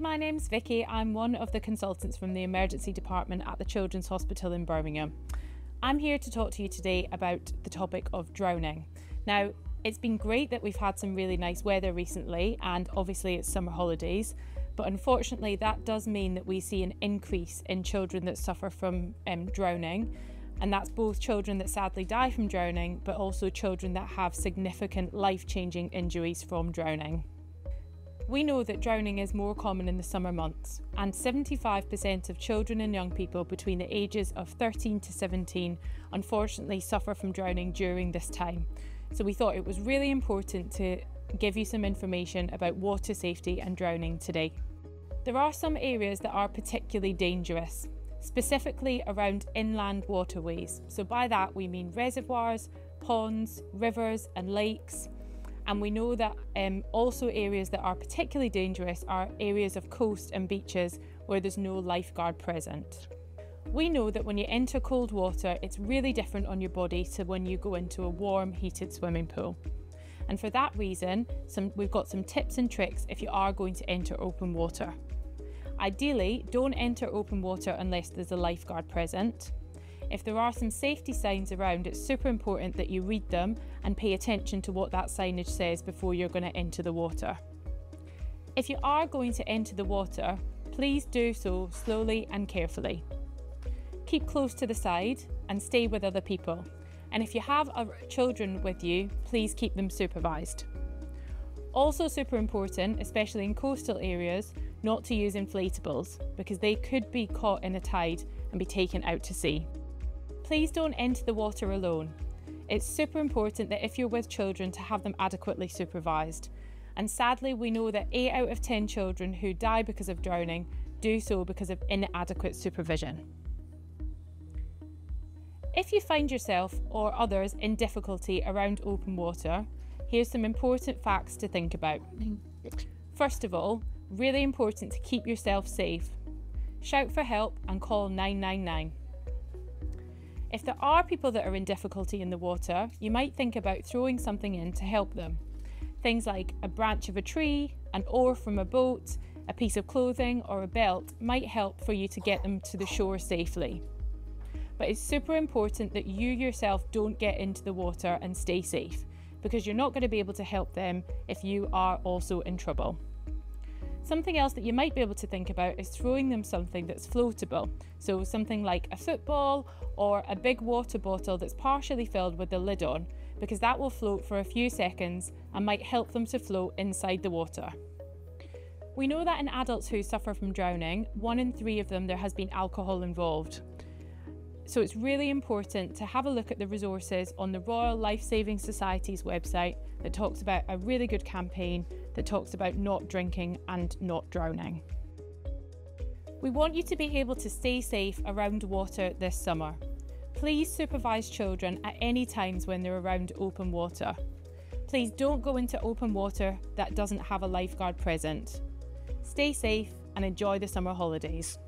my name's Vicky. I'm one of the consultants from the emergency department at the Children's Hospital in Birmingham. I'm here to talk to you today about the topic of drowning. Now, it's been great that we've had some really nice weather recently, and obviously it's summer holidays, but unfortunately that does mean that we see an increase in children that suffer from drowning, and that's both children that sadly die from drowning, but also children that have significant life-changing injuries from drowning. We know that drowning is more common in the summer months, and 75% of children and young people between the ages of 13 to 17 unfortunately suffer from drowning during this time. So we thought it was really important to give you some information about water safety and drowning today. There are some areas that are particularly dangerous, specifically around inland waterways. So by that we mean reservoirs, ponds, rivers and lakes. And we know that also areas that are particularly dangerous are areas of coast and beaches where there's no lifeguard present. We know that when you enter cold water, it's really different on your body to when you go into a warm, heated swimming pool. And for that reason, we've got some tips and tricks if you are going to enter open water. Ideally, don't enter open water unless there's a lifeguard present. If there are some safety signs around, it's super important that you read them and pay attention to what that signage says before you're going to enter the water. If you are going to enter the water, please do so slowly and carefully. Keep close to the side and stay with other people. And if you have children with you, please keep them supervised. Also super important, especially in coastal areas, not to use inflatables because they could be caught in a tide and be taken out to sea. Please don't enter the water alone. It's super important that if you're with children to have them adequately supervised. And sadly, we know that 8 out of 10 children who die because of drowning do so because of inadequate supervision. If you find yourself or others in difficulty around open water, here's some important facts to think about. First of all, really important to keep yourself safe. Shout for help and call 999. If there are people that are in difficulty in the water, you might think about throwing something in to help them. Things like a branch of a tree, an oar from a boat, a piece of clothing or a belt might help for you to get them to the shore safely. But it's super important that you yourself don't get into the water and stay safe, because you're not going to be able to help them if you are also in trouble. Something else that you might be able to think about is throwing them something that's floatable. So something like a football or a big water bottle that's partially filled with the lid on, because that will float for a few seconds and might help them to float inside the water. We know that in adults who suffer from drowning, 1 in 3 of them there has been alcohol involved. So it's really important to have a look at the resources on the Royal Life Saving Society's website that talks about a really good campaign that talks about not drinking and not drowning. We want you to be able to stay safe around water this summer. Please supervise children at any times when they're around open water. Please don't go into open water that doesn't have a lifeguard present. Stay safe and enjoy the summer holidays.